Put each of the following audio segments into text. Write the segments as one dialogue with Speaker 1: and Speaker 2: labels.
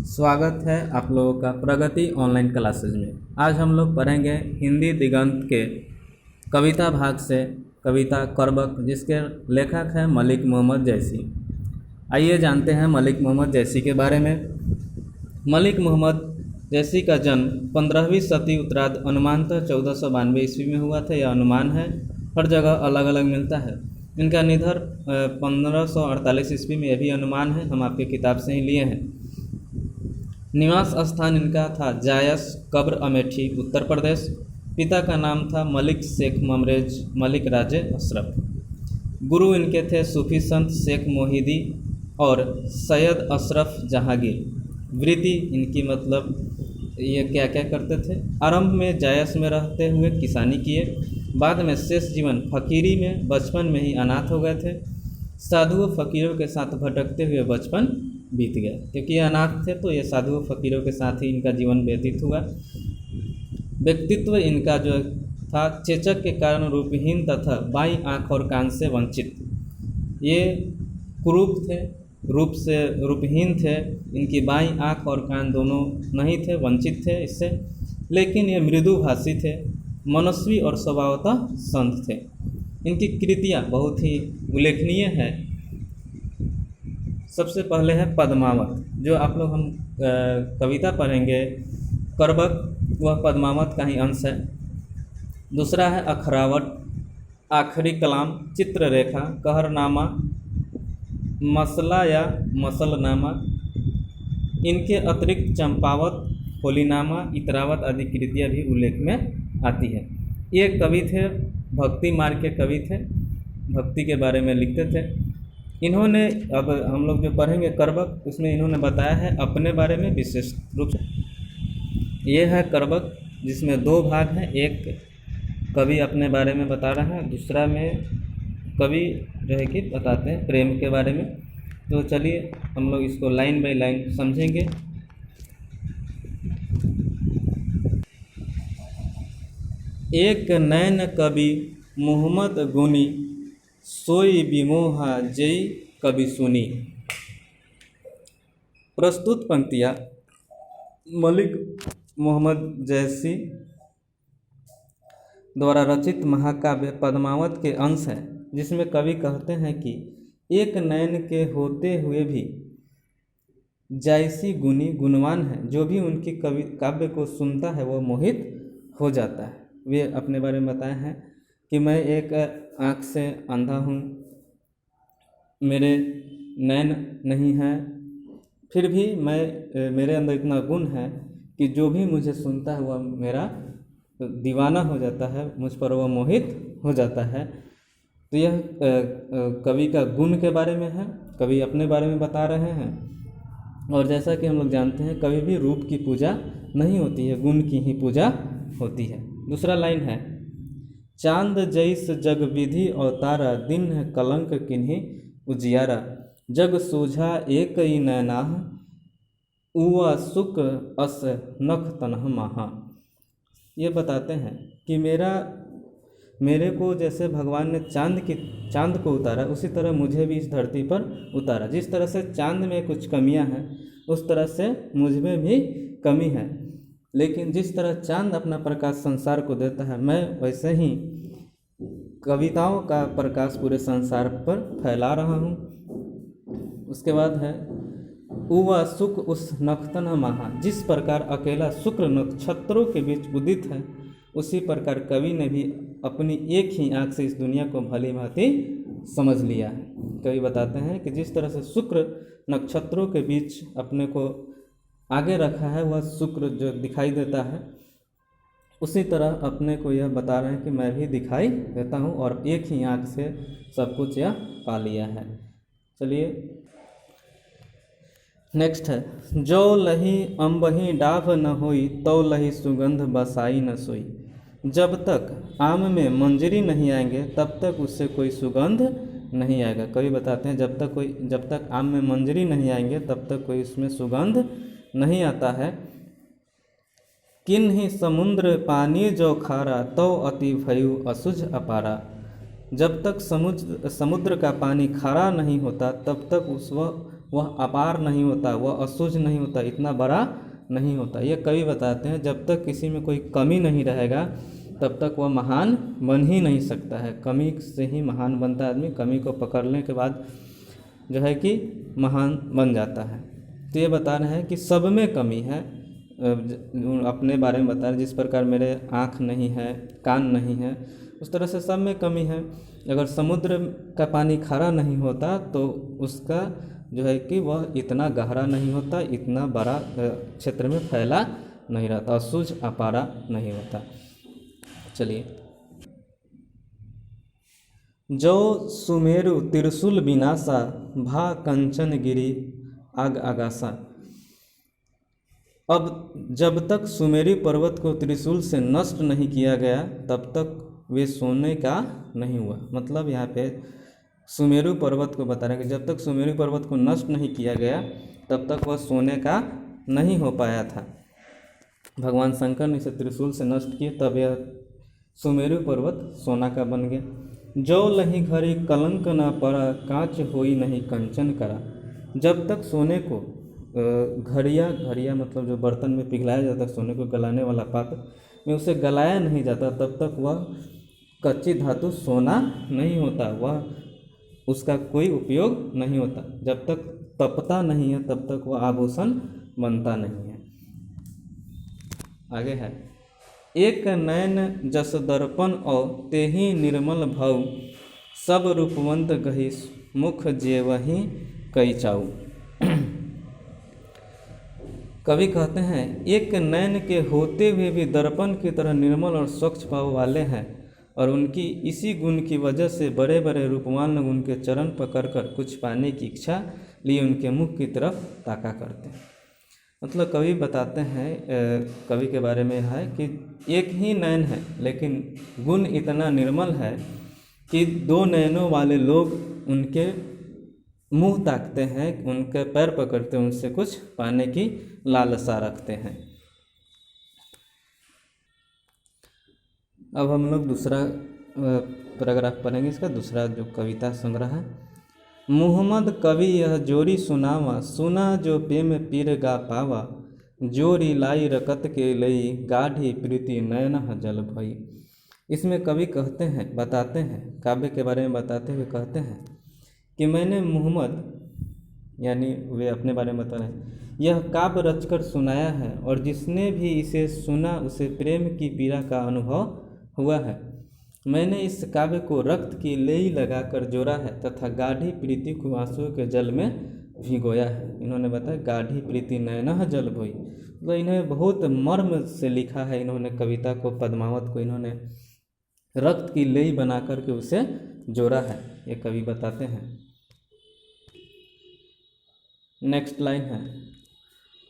Speaker 1: स्वागत है आप लोगों का प्रगति ऑनलाइन क्लासेज में। आज हम लोग पढ़ेंगे हिंदी दिगंत के कविता भाग से कविता करबक, जिसके लेखक हैं मलिक मोहम्मद जैसी। आइए जानते हैं मलिक मोहम्मद जैसी के बारे में। मलिक मोहम्मद जैसी का जन्म 15वीं शती उत्तरार्ध अनुमानतः 1492 ईस्वी में हुआ था। यह अनुमान है, हर जगह अलग अलग मिलता है। इनका निधन 1548 ईस्वी में, यह भी अनुमान है, हम आपके किताब से ही लिए हैं। निवास स्थान इनका था जायस, कब्र, अमेठी, उत्तर प्रदेश। पिता का नाम था मलिक शेख ममरेज मलिक राजे अशरफ। गुरु इनके थे सूफी संत शेख मोहिदी और सैयद अशरफ जहांगीर। वृत्ति इनकी मतलब ये क्या क्या करते थे। आरंभ में जायस में रहते हुए किसानी किए, बाद में शेष जीवन फकीरी में, बचपन में ही अनाथ हो गए थे। साधुओं फकीरों के साथ भटकते हुए बचपन बीत गया, क्योंकि ये अनाथ थे तो ये साधुओं फकीरों के साथ ही इनका जीवन व्यतीत हुआ। व्यक्तित्व इनका जो था, चेचक के कारण रूपहीन तथा बाईं आँख और कान से वंचित। ये कुरूप थे, रूप से रूपहीन थे। इनकी बाईं आँख और कान दोनों नहीं थे, वंचित थे इससे। लेकिन ये मृदुभाषी थे, मनस्वी और स्वभावतः संत थे। इनकी कृतियाँ बहुत ही उल्लेखनीय हैं। सबसे पहले है पद्मावत, जो आप लोग हम कविता पढ़ेंगे करबक, वह पद्मावत का ही अंश है। दूसरा है अखरावट, आखिरी कलाम, चित्ररेखा, कहरनामा, मसला या मसलनामा। इनके अतिरिक्त चंपावत, होलीनामा, इतरावत आदि कृतियाँ भी उल्लेख में आती है। ये कवि थे, भक्ति मार्ग के कवि थे, भक्ति के बारे में लिखते थे। इन्होंने, अब हम लोग जो पढ़ेंगे करबक, उसमें इन्होंने बताया है अपने बारे में विशेष रूप से। ये है करबक, जिसमें दो भाग हैं। एक कवि अपने बारे में बता रहा है, दूसरा में कवि जो है कि बताते हैं प्रेम के बारे में। तो चलिए हम लोग इसको लाइन बाय लाइन समझेंगे। एक नैन कवि मोहम्मद गुनी, सोई विमोहा जई कवि सुनी। प्रस्तुत पंक्तियाँ मलिक मोहम्मद जैसी द्वारा रचित महाकाव्य पद्मावत के अंश हैं, जिसमें कवि कहते हैं कि एक नैन के होते हुए भी जैसी गुनी गुणवान है, जो भी उनकी कवि काव्य को सुनता है वह मोहित हो जाता है। वे अपने बारे में बताए हैं कि मैं एक आँख से अंधा हूँ, मेरे नैन नहीं हैं, फिर भी मेरे अंदर इतना गुण है कि जो भी मुझे सुनता है वह मेरा दीवाना हो जाता है, मुझ पर वह मोहित हो जाता है। तो यह कवि का गुण के बारे में है, कवि अपने बारे में बता रहे हैं। और जैसा कि हम लोग जानते हैं, कभी भी रूप की पूजा नहीं होती है, गुण की ही पूजा होती है। दूसरा लाइन है, चांद जैस जग विधि अवतारा, दिन है कलंक किन्हीं उजियारा। जग सूझा एक ही नैनाह, उआ सुक अस नख तनह महा। ये बताते हैं कि मेरे को जैसे भगवान ने चांद को उतारा, उसी तरह मुझे भी इस धरती पर उतारा। जिस तरह से चांद में कुछ कमियां हैं, उस तरह से मुझ में भी कमी है। लेकिन जिस तरह चांद अपना प्रकाश संसार को देता है, मैं वैसे ही कविताओं का प्रकाश पूरे संसार पर फैला रहा हूँ। उसके बाद है उवा सुख उस नखतन महा। जिस प्रकार अकेला शुक्र नक्षत्रों के बीच उदित है, उसी प्रकार कवि ने भी अपनी एक ही आँख से इस दुनिया को भली भांति समझ लिया है। कवि बताते हैं कि जिस तरह से शुक्र नक्षत्रों के बीच अपने को आगे रखा है, वह शुक्र जो दिखाई देता है, उसी तरह अपने को यह बता रहे हैं कि मैं भी दिखाई देता हूँ और एक ही आँख से सब कुछ यह पा लिया है। चलिए नेक्स्ट है, जो लही अम्बही डाभ न होई, तो लही सुगंध बसाई न सोई। जब तक आम में मंजरी नहीं आएंगे, तब तक उससे कोई सुगंध नहीं आएगा। कवि बताते हैं जब तक आम में मंजरी नहीं आएंगे, तब तक कोई उसमें सुगंध नहीं आता है। किन्हीं समुद्र पानी जो खारा, तो अति भयु असुझ अपारा। जब तक समुद्र का पानी खारा नहीं होता, तब तक वह अपार नहीं होता, वह असूझ नहीं होता, इतना बड़ा नहीं होता। ये कवि बताते हैं जब तक किसी में कोई कमी नहीं रहेगा तब तक वह महान बन ही नहीं सकता है। कमी से ही महान बनता है आदमी, कमी को पकड़ने के बाद जो है कि महान बन जाता है। तो ये बता रहे हैं कि सब में कमी है। अपने बारे में बता रहे, जिस प्रकार मेरे आँख नहीं है, कान नहीं है, उस तरह से सब में कमी है। अगर समुद्र का पानी खारा नहीं होता तो उसका जो है कि वह इतना गहरा नहीं होता, इतना बड़ा क्षेत्र में फैला नहीं रहता, असूझ अपारा नहीं होता। चलिए, जो सुमेरु त्रिशूल विनाशा, भा कंचन गिरी आग आगासा। अब जब तक सुमेरु पर्वत को त्रिशूल से नष्ट नहीं किया गया तब तक वे सोने का नहीं हुआ। मतलब यहाँ पे सुमेरु पर्वत को बता रहे हैं कि जब तक सुमेरु पर्वत को नष्ट नहीं किया गया तब तक वह सोने का नहीं हो पाया था। भगवान शंकर ने इसे त्रिशूल से नष्ट किए, तब यह सुमेरु पर्वत सोना का बन गया। जो लही घड़ी कलंक न पड़ा, कांच होई नहीं कंचन करा। जब तक सोने को घड़िया मतलब जो बर्तन में पिघलाया जाता है, सोने को गलाने वाला पात्र में उसे गलाया नहीं जाता, तब तक वह कच्ची धातु सोना नहीं होता, वह उसका कोई उपयोग नहीं होता। जब तक तपता नहीं है तब तक वह आभूषण बनता नहीं है। आगे है, एक नयन जस दर्पण और तेहि निर्मल भव, सब रूपवंत गही मुख जेवहि कई चाऊ। कवि कहते हैं एक नयन के होते हुए भी दर्पण की तरह निर्मल और स्वच्छ भाव वाले हैं, और उनकी इसी गुण की वजह से बड़े बड़े रूपवान लोग उनके चरण पकड़कर कुछ पाने की इच्छा लिए उनके मुख की तरफ ताका करते हैं। मतलब कवि बताते हैं, कवि के बारे में है कि एक ही नयन है लेकिन गुण इतना निर्मल है कि दो नयनों वाले लोग उनके मुंह ताकते हैं, उनके पैर पकड़ते हैं, उनसे कुछ पाने की लालसा रखते हैं। अब हम लोग दूसरा पैराग्राफ पढ़ेंगे, इसका दूसरा जो कविता संग्रह है। मुहम्मद कवि यह जोरी सुनावा, सुना जो प्रेम पीर गा पावा, जोरी लाई रकत के लई, गाढ़ी प्रीति नयन जल भई। इसमें कवि कहते हैं, बताते हैं, काव्य के बारे में बताते हुए कहते हैं कि मैंने मुहम्मद यानी वे अपने बारे में बता रहे हैं, यह काव्य रचकर सुनाया है, और जिसने भी इसे सुना उसे प्रेम की पीड़ा का अनुभव हुआ है। मैंने इस काव्य को रक्त की लेई लगाकर जोड़ा है तथा गाढ़ी प्रीति को आंसुओं के जल में भिगोया है। इन्होंने बताया गाढ़ी प्रीति नयन जल भोई, तो इन्हें बहुत मर्म से लिखा है। इन्होंने कविता को, पद्मावत को इन्होंने रक्त की लेई बना करके उसे जोड़ा है, ये कवि बताते हैं। नेक्स्ट लाइन है,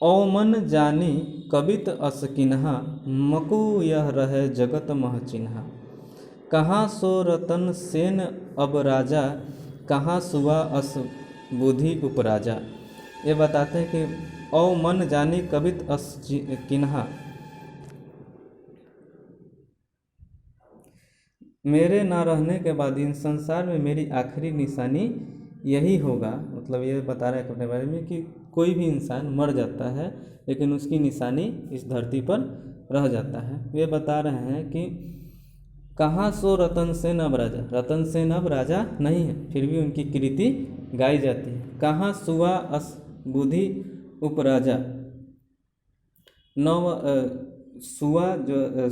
Speaker 1: ओ मन जानी कबित अस किन्हा, मकु यह रहे जगत मह चिन्हा। कहाँ सो रतन सेन अब राजा, कहाँ सुआ अस बुद्धि उपराजा। ये बताते हैं कि ओ मन जानी कबित अस किन्हा, मेरे ना रहने के बाद इन संसार में मेरी आखिरी निशानी यही होगा। मतलब ये बता रहे हैं अपने बारे में कि कोई भी इंसान मर जाता है लेकिन उसकी निशानी इस धरती पर रह जाता है। ये बता रहे हैं कि कहाँ सो रतन सेन अब राजा, रतन सेन अब राजा नहीं है, फिर भी उनकी कृति गाई जाती है। कहाँ सुआ अस बुद्धि उपराजा, नव सुआ जो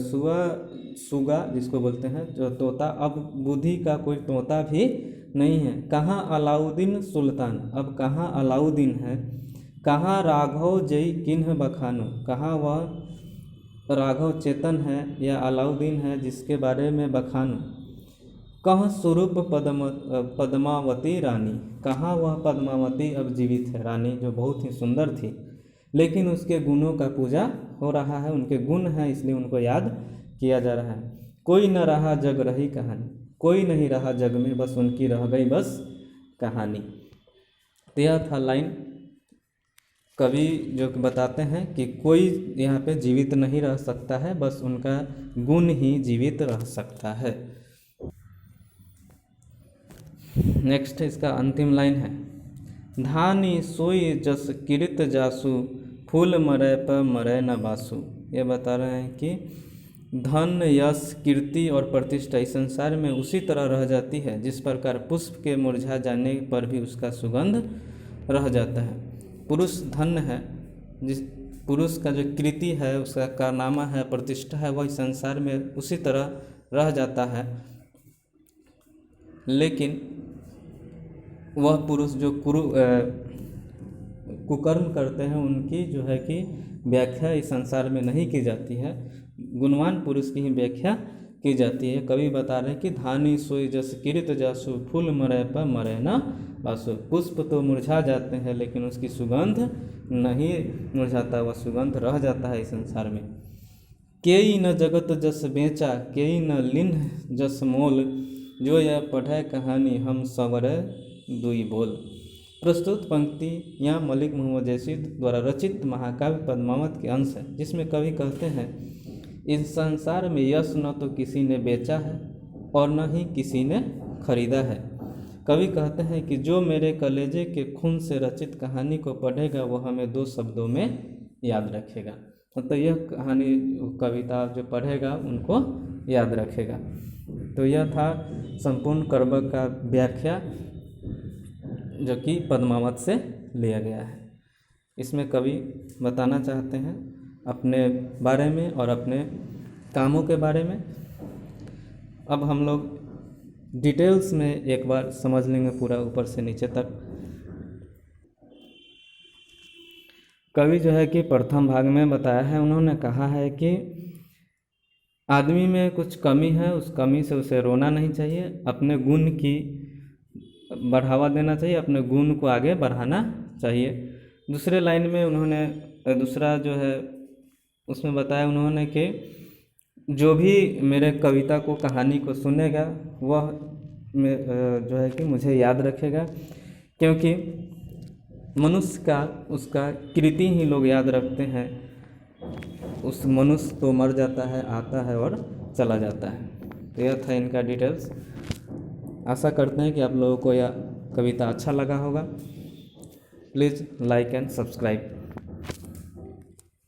Speaker 1: सुगा जिसको बोलते हैं जो तोता, अब बुद्धि का कोई तोता भी नहीं है। कहाँ अलाउद्दीन सुल्तान, अब कहाँ अलाउद्दीन है। कहाँ राघव जई किन्ह बखानो, कहाँ वह राघव चेतन है या अलाउद्दीन है जिसके बारे में बखानो। कहाँ स्वरूप पद्मावती रानी, कहाँ वह पद्मावती अब जीवित है, रानी जो बहुत ही सुंदर थी, लेकिन उसके गुणों का पूजा हो रहा है, उनके गुण हैं इसलिए उनको याद किया जा रहा है। कोई न रहा जग रही कहानी, कोई नहीं रहा जग में, बस उनकी रह गई बस कहानी। तो यह था लाइन। कवि जो बताते हैं कि कोई यहाँ पे जीवित नहीं रह सकता है, बस उनका गुण ही जीवित रह सकता है। नेक्स्ट इसका अंतिम लाइन है, धानी सोई जस किरित जासु, फूल मरै पर मरै न बासु। ये बता रहे हैं कि धन, यश, कीर्ति और प्रतिष्ठा इस संसार में उसी तरह रह जाती है जिस प्रकार पुष्प के मुरझा जाने पर भी उसका सुगंध रह जाता है। पुरुष धन है, जिस पुरुष का जो कीर्ति है, उसका कारनामा है, प्रतिष्ठा है, वह इस संसार में उसी तरह रह जाता है। लेकिन वह पुरुष जो कुकर्म करते हैं उनकी जो है कि व्याख्या इस संसार में नहीं की जाती है, गुणवान पुरुष की ही व्याख्या की जाती है। कवि बता रहे हैं कि धानी सोई जस किरित जासु, फूल मरै पर मरै न बासु। पुष्प तो मुरझा जाते हैं लेकिन उसकी सुगंध नहीं मुरझाता, वह सुगंध रह जाता है इस संसार में। केई न जगत जस बेचा, केई न लिन्ह जस मोल, जो यह पढ़ै कहानी हम संवरै दुई बोल। प्रस्तुत पंक्ति यहाँ मलिक मोहम्मद जैसी द्वारा रचित महाकाव्य पद्मावत के अंश है, जिसमें कवि कहते हैं इस संसार में यश न तो किसी ने बेचा है और न ही किसी ने खरीदा है। कवि कहते हैं कि जो मेरे कलेजे के खून से रचित कहानी को पढ़ेगा वो हमें 2 शब्दों में याद रखेगा। तो यह कहानी कविता जो पढ़ेगा उनको याद रखेगा। तो यह था संपूर्ण कर्म का व्याख्या जो कि पद्मावत से लिया गया है। इसमें कवि बताना चाहते हैं अपने बारे में और अपने कामों के बारे में। अब हम लोग डिटेल्स में एक बार समझ लेंगे पूरा ऊपर से नीचे तक। कवि जो है कि प्रथम भाग में बताया है, उन्होंने कहा है कि आदमी में कुछ कमी है, उस कमी से उसे रोना नहीं चाहिए, अपने गुण की बढ़ावा देना चाहिए, अपने गुण को आगे बढ़ाना चाहिए। दूसरे लाइन में उन्होंने दूसरा जो है उसमें बताया उन्होंने कि जो भी मेरे कविता को कहानी को सुनेगा वह जो है कि मुझे याद रखेगा, क्योंकि मनुष्य का उसका कृति ही लोग याद रखते हैं। उस मनुष्य तो मर जाता है, आता है और चला जाता है। तो यह था इनका डिटेल्स। आशा करते हैं कि आप लोगों को यह कविता अच्छा लगा होगा। Please like and subscribe.